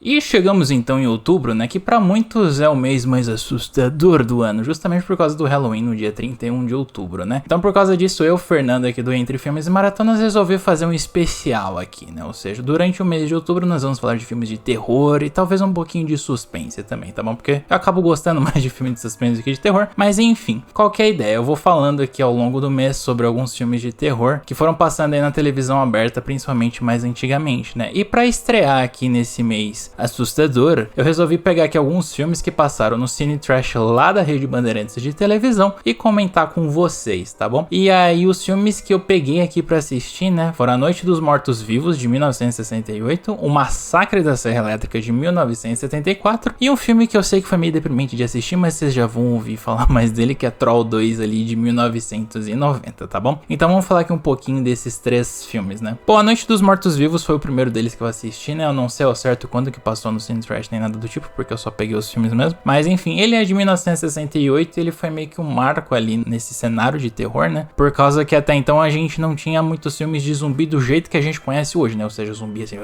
E chegamos então em outubro, né, que pra muitos é o mês mais assustador do ano, justamente por causa do Halloween no dia 31 de outubro, né? Então por causa disso eu, Fernando aqui do Entre Filmes e Maratonas, resolvi fazer um especial aqui, né? Ou seja, durante o mês de outubro nós vamos falar de filmes de terror e talvez um pouquinho de suspense também, tá bom? Porque eu acabo gostando mais de filmes de suspense do que de terror, mas enfim, qual que é a ideia? Eu vou falando aqui ao longo do mês sobre alguns filmes de terror que foram passando aí na televisão aberta, principalmente mais antigamente, né? E pra estrear aqui nesse mês assustador, eu resolvi pegar aqui alguns filmes que passaram no Cine Trash lá da Rede Bandeirantes de televisão e comentar com vocês, tá bom? E aí os filmes que eu peguei aqui pra assistir, né, foram A Noite dos Mortos-Vivos de 1968, O Massacre da Serra Elétrica de 1974 e um filme que eu sei que foi meio deprimente de assistir, mas vocês já vão ouvir falar mais dele, que é Troll 2 ali de 1990, tá bom? Então vamos falar aqui um pouquinho desses três filmes, né? Pô, A Noite dos Mortos-Vivos foi o primeiro deles que eu assisti, né? Eu não sei ao certo quando que passou no Cine Trash nem nada do tipo, porque eu só peguei os filmes mesmo. Mas enfim, ele é de 1968 e ele foi meio que um marco ali nesse cenário de terror, né? Por causa que até então a gente não tinha muitos filmes de zumbi do jeito que a gente conhece hoje, né? Ou seja, zumbi assim,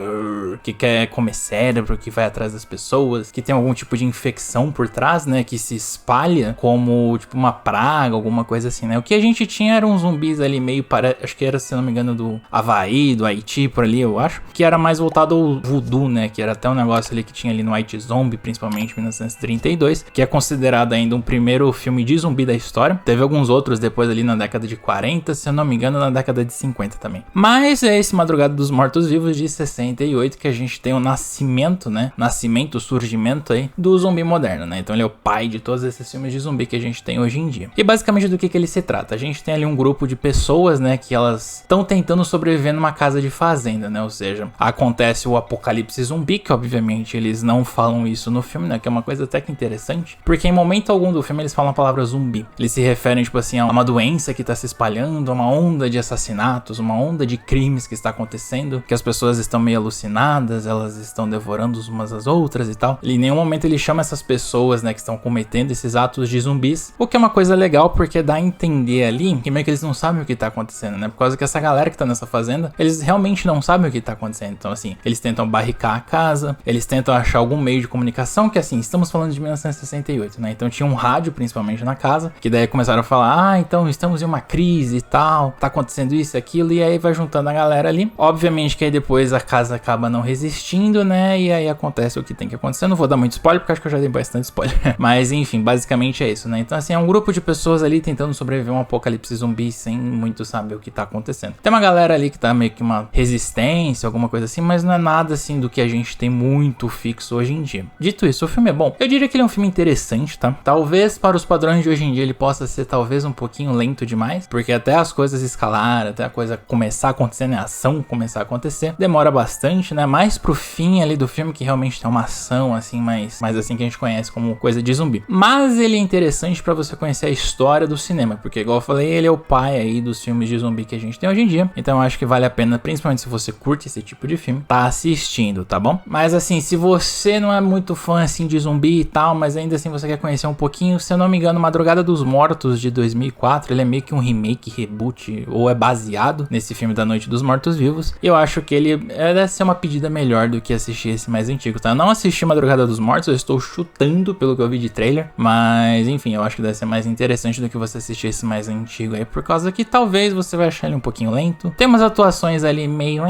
que quer comer cérebro, que vai atrás das pessoas, que tem algum tipo de infecção por trás, né? Que se espalha como tipo uma praga, alguma coisa assim, né? O que a gente tinha eram zumbis ali meio acho que era, se não me engano, do Havaí, do Haiti, por ali, eu acho, que era mais voltado ao voodoo, né? Que era até um negócio ali que tinha ali no White Zombie, principalmente em 1932, que é considerado ainda um primeiro filme de zumbi da história. Teve alguns outros depois ali na década de 40, se eu não me engano, na década de 50 também. Mas é esse Madrugada dos Mortos-Vivos de 68 que a gente tem o nascimento, né? Nascimento, o surgimento aí do zumbi moderno, né? Então ele é o pai de todos esses filmes de zumbi que a gente tem hoje em dia. E basicamente do que ele se trata? A gente tem ali um grupo de pessoas, né? Que elas estão tentando sobreviver numa casa de fazenda, né? Ou seja, acontece o apocalipse zumbi, que obviamente eles não falam isso no filme, né? Que é uma coisa até que interessante, porque em momento algum do filme eles falam a palavra zumbi. Eles se referem, tipo assim, a uma doença que tá se espalhando, a uma onda de assassinatos, uma onda de crimes que está acontecendo, que as pessoas estão meio alucinadas, elas estão devorando umas às outras e tal. E em nenhum momento ele chama essas pessoas, né, que estão cometendo esses atos de zumbis, o que é uma coisa legal, porque dá a entender ali que meio que eles não sabem o que tá acontecendo, né? Por causa que essa galera que tá nessa fazenda, eles realmente não sabem o que tá acontecendo. Então, assim, eles tentam barricar a casa, eles tentam achar algum meio de comunicação, que assim, estamos falando de 1968, né? Então tinha um rádio, principalmente na casa, que daí começaram a falar, então estamos em uma crise e tal, tá acontecendo isso e aquilo, e aí vai juntando a galera ali. Obviamente que aí depois a casa acaba não resistindo, né? E aí acontece o que tem que acontecer. Eu não vou dar muito spoiler, porque acho que eu já dei bastante spoiler. Mas enfim, basicamente é isso, né? Então assim, é um grupo de pessoas ali tentando sobreviver a um apocalipse zumbi sem muito saber o que tá acontecendo. Tem uma galera ali que tá meio que uma resistência, alguma coisa assim, mas não é nada assim do que a gente tem muito fixo hoje em dia. Dito isso, o filme é bom. Eu diria que ele é um filme interessante, tá? Talvez para os padrões de hoje em dia ele possa ser talvez um pouquinho lento demais, porque até as coisas escalarem, até a coisa começar a acontecer, né? A ação começar a acontecer, demora bastante, né? Mais pro fim ali do filme, que realmente tem uma ação assim, mais assim que a gente conhece como coisa de zumbi. Mas ele é interessante pra você conhecer a história do cinema, porque igual eu falei, ele é o pai aí dos filmes de zumbi que a gente tem hoje em dia. Então eu acho que vale a pena, principalmente se você curte esse tipo de filme, tá assistindo, tá bom? Mas assim, se você não é muito fã assim de zumbi e tal, mas ainda assim você quer conhecer um pouquinho, se eu não me engano, Madrugada dos Mortos de 2004, ele é meio que um remake, reboot, ou é baseado nesse filme da Noite dos Mortos-Vivos. E eu acho que ele deve ser uma pedida melhor do que assistir esse mais antigo, tá? Eu não assisti Madrugada dos Mortos, eu estou chutando pelo que eu vi de trailer, mas enfim, eu acho que deve ser mais interessante do que você assistir esse mais antigo aí, por causa que talvez você vai achar ele um pouquinho lento. Tem umas atuações ali meio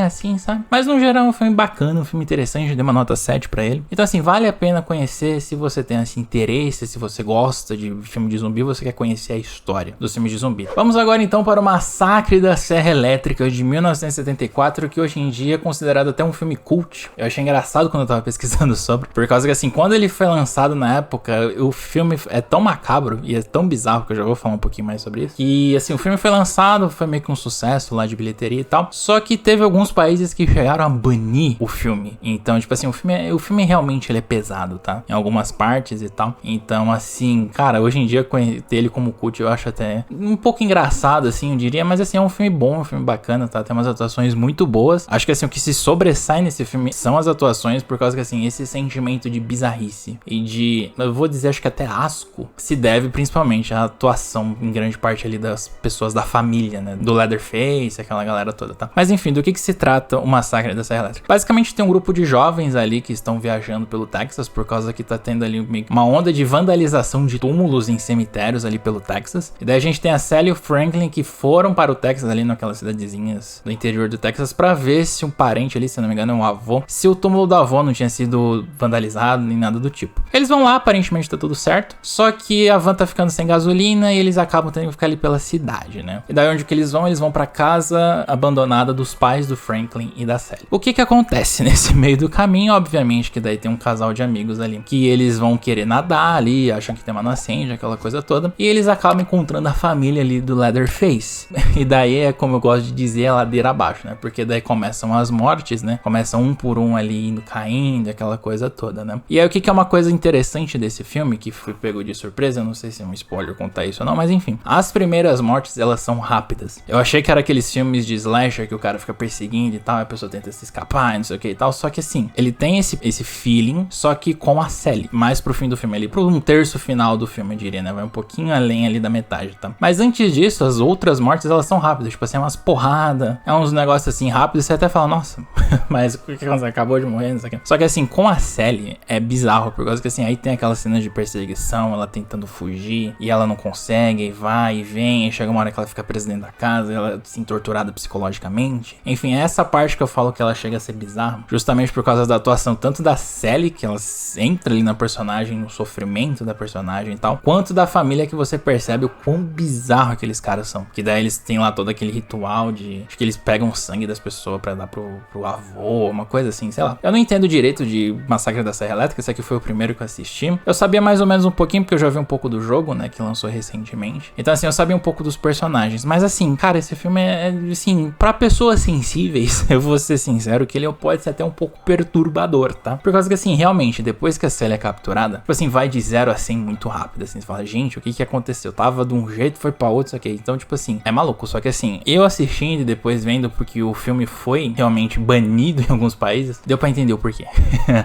assim, sabe? Mas no geral é um filme bacana, um filme interessante, eu dei uma nota 7 pra ele. Então assim, vale a pena conhecer se você tem esse interesse, se você gosta de filme de zumbi, você quer conhecer a história dos filmes de zumbi. Vamos agora então para o Massacre da Serra Elétrica de 1974, que hoje em dia é considerado até um filme cult. Eu achei engraçado quando eu tava pesquisando sobre, por causa que assim, quando ele foi lançado na época, o filme é tão macabro e é tão bizarro, que eu já vou falar um pouquinho mais sobre isso, que assim, o filme foi lançado, foi meio que um sucesso lá de bilheteria e tal, só que teve alguns países que chegaram a banir o filme. Então, tipo assim, o filme realmente ele é pesado, tá? Em algumas partes e tal. Então, assim, cara, hoje em dia ter ele como cult eu acho até um pouco engraçado, assim, eu diria, mas assim, é um filme bom, um filme bacana, tá? Tem umas atuações muito boas. Acho que assim, o que se sobressai nesse filme são as atuações, por causa que assim, esse sentimento de bizarrice e de, eu vou dizer, acho que até asco, se deve principalmente à atuação, em grande parte ali das pessoas da família, né? Do Leatherface, aquela galera toda, tá? Mas enfim, do que se trata o Massacre da Serra Elétrica? Basicamente tem um grupo de jovens jovens ali que estão viajando pelo Texas, por causa que tá tendo ali uma onda de vandalização de túmulos em cemitérios ali pelo Texas. E daí a gente tem a Sally e o Franklin que foram para o Texas ali naquelas cidadezinhas do interior do Texas pra ver se um parente ali, se não me engano é um avô, se o túmulo do avô não tinha sido vandalizado nem nada do tipo. Eles vão lá, aparentemente tá tudo certo, só que a van tá ficando sem gasolina e eles acabam tendo que ficar ali pela cidade, né? E daí onde que eles vão? Eles vão pra casa abandonada dos pais do Franklin e da Sally. O que que acontece nesse meio do caminho? Obviamente que daí tem um casal de amigos ali, que eles vão querer nadar ali, acham que tem uma nascente, aquela coisa toda, e eles acabam encontrando a família ali do Leatherface. E daí é, como eu gosto de dizer, a ladeira abaixo, né? Porque daí começam as mortes, né? Começam um por um ali indo caindo, aquela coisa toda, né? E aí o que que é uma coisa interessante desse filme, que fui pego de surpresa, eu não sei se é um spoiler contar isso ou não, mas enfim. As primeiras mortes, elas são rápidas. Eu achei que era aqueles filmes de slasher que o cara fica perseguindo e tal, a pessoa tenta se escapar e não sei o que e tal, só que assim, ele tem esse feeling, só que com a Sally, mais pro fim do filme ali, pro um terço final do filme, eu diria, né? Vai um pouquinho além ali da metade, tá? Mas antes disso, as outras mortes, elas são rápidas, tipo assim, é umas porrada, é uns negócios assim rápidos, você até fala, nossa, mas o que você acabou de morrer, não sei o que. Só que assim, com a Sally, é bizarro, por causa que assim, aí tem aquelas cenas de perseguição, ela tentando fugir, e ela não consegue, e vai e vem, e chega uma hora que ela fica presa dentro da casa, ela assim, torturada psicologicamente. Enfim, é essa parte que eu falo que ela chega a ser bizarra, justamente por causa da atuação tanto da Sally, que ela entra ali na personagem, no sofrimento da personagem e tal, quanto da família, que você percebe o quão bizarro aqueles caras são. Que daí eles têm lá todo aquele ritual de... acho que eles pegam o sangue das pessoas pra dar pro avô, uma coisa assim, sei lá. Eu não entendo direito de Massacre da Serra Elétrica, esse aqui foi o primeiro que eu assisti. Eu sabia mais ou menos um pouquinho, porque eu já vi um pouco do jogo, né, que lançou recentemente. Então assim, eu sabia um pouco dos personagens. Mas assim, cara, esse filme é assim, pra pessoas sensíveis, eu vou ser sincero, que ele pode ser até um pouco perturbador, tá? Por causa que assim, realmente, depois que a Sally é capturada, tipo assim, vai de 0 a 100 muito rápido, assim, você fala, gente, o que que aconteceu? Tava de um jeito, foi pra outro, isso aqui. Então, tipo assim, é maluco. Só que assim, eu assistindo e depois vendo, porque o filme foi realmente banido em alguns países, deu pra entender o porquê.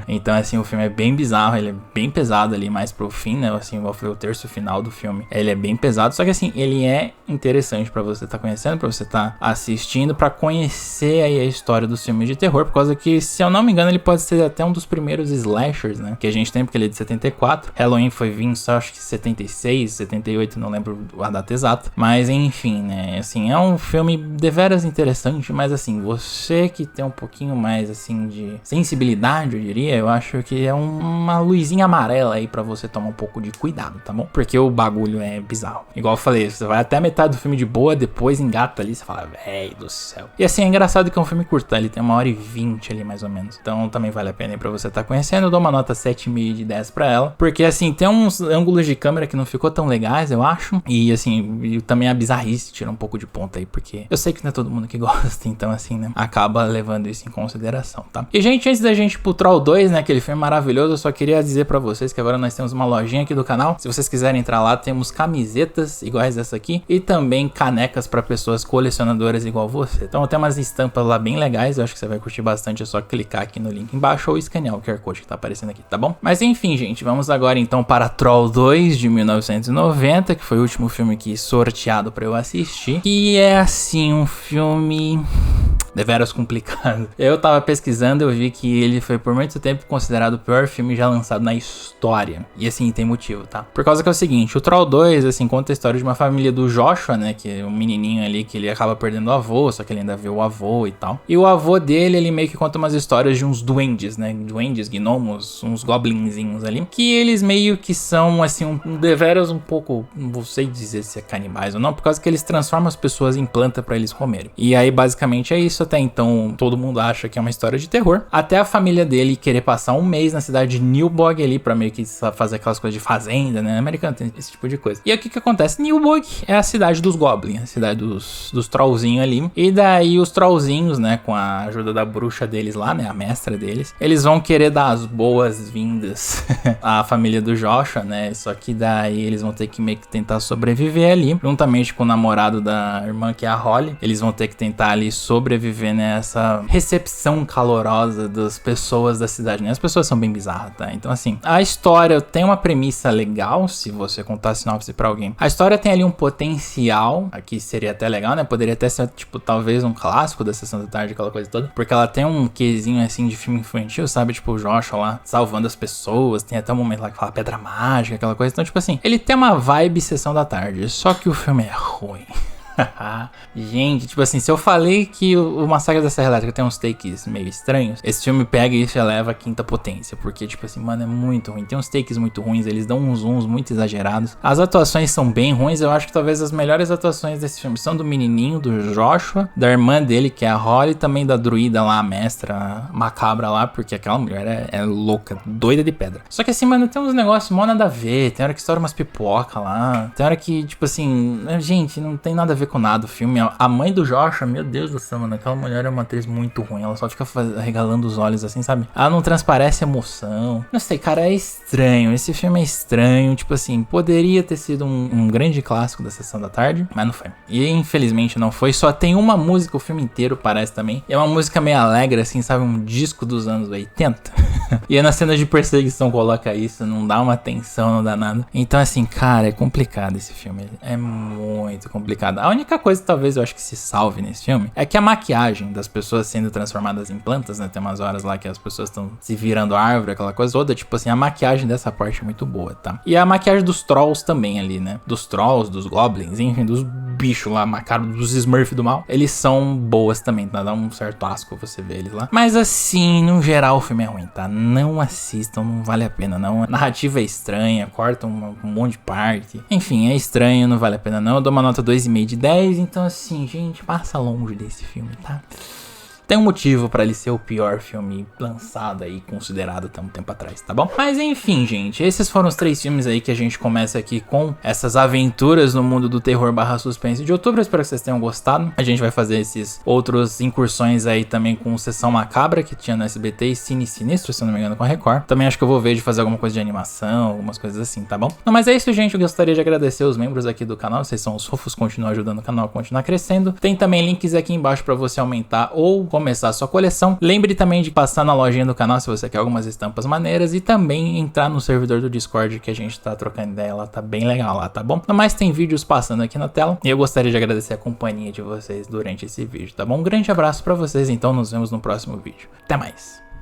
Então, assim, o filme é bem bizarro, ele é bem pesado ali, mais pro fim, né? Assim, igual foi o terço final do filme. Ele é bem pesado, só que assim, ele é interessante pra você tá conhecendo, pra você tá assistindo, pra conhecer aí a história dos filmes de terror, por causa que, se eu não me engano, ele pode ser até um dos primeiros slashers, né? Que a gente tem, porque ele é de 74. Halloween foi vindo só, acho que 76, 78, não lembro a data exata. Mas, enfim, né? Assim, é um filme deveras interessante, mas assim, você que tem um pouquinho mais, assim, de sensibilidade, eu diria, eu acho que é uma luzinha amarela aí pra você tomar um pouco de cuidado, tá bom? Porque o bagulho é bizarro. Igual eu falei, você vai até a metade do filme de boa, depois engata ali, você fala, véi do céu. E assim, é engraçado que é um filme curto, ele tem 1h20 ali, mais ou menos. Então também vale a pena aí pra você tá conhecendo. Eu dou uma nota 7,5 de 10 pra ela, porque assim, tem uns ângulos de câmera que não ficou tão legais, eu acho. E assim, e também a bizarrice tira um pouco de ponta aí, porque eu sei que não é todo mundo que gosta, então assim, né, acaba levando isso em consideração, tá? E gente, antes da gente ir pro Troll 2, né, aquele filme maravilhoso, eu só queria dizer pra vocês que agora nós temos uma lojinha aqui do canal. Se vocês quiserem entrar lá, temos camisetas iguais essa aqui e também canecas pra pessoas colecionadoras igual você. Então tem umas estampas lá bem legais, eu acho que você vai curtir bastante, é só clicar aqui no link embaixo ou escanear o QR Code que tá aparecendo aqui, tá bom? Mas enfim, gente, vamos agora então para Troll 2 de 1990, que foi o último filme que sorteado pra eu assistir, que é assim, um filme deveras complicado. Eu tava pesquisando, eu vi que ele foi por muito tempo considerado o pior filme já lançado na história. E assim, tem motivo, tá? Por causa que é o seguinte, o Troll 2, assim, conta a história de uma família do Joshua, né, que é um menininho ali que ele acaba perdendo o avô, só que ele ainda vê o avô e tal. E o avô dele, ele meio que conta umas histórias de uns duendes, né, duendes, gnomos, uns goblinzinhos ali, que eles meio que são, assim, deveras um pouco, não sei dizer se é canibais ou não, por causa que eles transformam as pessoas em planta pra eles comerem. E aí, basicamente, é isso. Até então, todo mundo acha que é uma história de terror, até a família dele querer passar um mês na cidade de Newburgh ali, pra meio que fazer aquelas coisas de fazenda, né, americano tem esse tipo de coisa. E aí, o que que acontece? Newburgh é a cidade dos goblins, a cidade dos trollzinhos ali, e daí os trollzinhos, né, com a ajuda da bruxa deles lá, né, a mestra deles, eles vão querer dar as boas-vindas à família do Joshua, né, só que daí eles vão ter que meio que tentar sobreviver ali, juntamente com o namorado da irmã, que é a Holly, eles vão ter que tentar ali sobreviver ver, né, essa recepção calorosa das pessoas da cidade, né? As pessoas são bem bizarras, tá? Então, assim, a história tem uma premissa legal, se você contar a sinopse pra alguém. A história tem ali um potencial, aqui seria até legal, né? Poderia até ser, tipo, talvez um clássico da Sessão da Tarde, aquela coisa toda, porque ela tem um quezinho, assim, de filme infantil, sabe? Tipo, o Joshua lá salvando as pessoas, tem até um momento lá que fala pedra mágica, aquela coisa. Então, tipo assim, ele tem uma vibe Sessão da Tarde, só que o filme é ruim. Gente, tipo assim, se eu falei que o Massacre da Serra Elétrica tem uns takes meio estranhos, esse filme pega e se eleva a quinta potência, porque, tipo assim, mano, é muito ruim. Tem uns takes muito ruins, eles dão uns zooms muito exagerados. As atuações são bem ruins, eu acho que talvez as melhores atuações desse filme são do menininho, do Joshua, da irmã dele, que é a Holly, e também da druida lá, a mestra macabra lá, porque aquela mulher é louca, doida de pedra. Só que assim, mano, tem uns negócios mó nada a ver, tem hora que estoura umas pipoca lá, tem hora que, tipo assim, gente, não tem nada a ver com nada o filme. A mãe do Joshua, meu Deus do céu, mano, aquela mulher é uma atriz muito ruim, ela só fica regalando os olhos assim, sabe? Ela não transparece emoção. Não sei, cara, é estranho, esse filme é estranho, tipo assim, poderia ter sido um grande clássico da Sessão da Tarde, mas não foi. E infelizmente não foi, só tem uma música o filme inteiro, parece também. E é uma música meio alegre, assim, sabe? Um disco dos anos 80. E aí na cena de perseguição coloca isso, não dá uma tensão, não dá nada. Então assim, cara, é complicado esse filme, é muito complicado. A única coisa que talvez eu acho que se salve nesse filme é que a maquiagem das pessoas sendo transformadas em plantas, né? Tem umas horas lá que as pessoas estão se virando árvore, aquela coisa toda. Tipo assim, a maquiagem dessa parte é muito boa, tá? E a maquiagem dos trolls também ali, né? Dos trolls, dos goblins, enfim, dos bichos lá, macabros, dos Smurf do mal. Eles são boas também, tá? Dá um certo asco você ver eles lá. Mas assim, no geral o filme é ruim, tá? Não assistam, não vale a pena, não. A narrativa é estranha, corta um monte de parte. Enfim, é estranho, não vale a pena não. Eu dou uma nota 2,5 de 10, então assim, gente, passa longe desse filme, tá? Tem um motivo pra ele ser o pior filme lançado aí, considerado há um tempo atrás, tá bom? Mas enfim, gente, esses foram os 3 filmes aí que a gente começa aqui com essas aventuras no mundo do terror / suspense de outubro. Eu espero que vocês tenham gostado. A gente vai fazer esses outros incursões aí também com Sessão Macabra, que tinha no SBT, e Cine Sinistro, se eu não me engano, com a Record. Também acho que eu vou ver de fazer alguma coisa de animação, algumas coisas assim, tá bom? Não, mas é isso, gente. Eu gostaria de agradecer os membros aqui do canal. Vocês são os fofos, continuam ajudando o canal a continuar crescendo. Tem também links aqui embaixo pra você aumentar ou começar a sua coleção. Lembre também de passar na lojinha do canal se você quer algumas estampas maneiras e também entrar no servidor do Discord que a gente tá trocando ideia lá, tá bem legal lá, tá bom? Mas tem vídeos passando aqui na tela e eu gostaria de agradecer a companhia de vocês durante esse vídeo, tá bom? Um grande abraço pra vocês, então nos vemos no próximo vídeo. Até mais!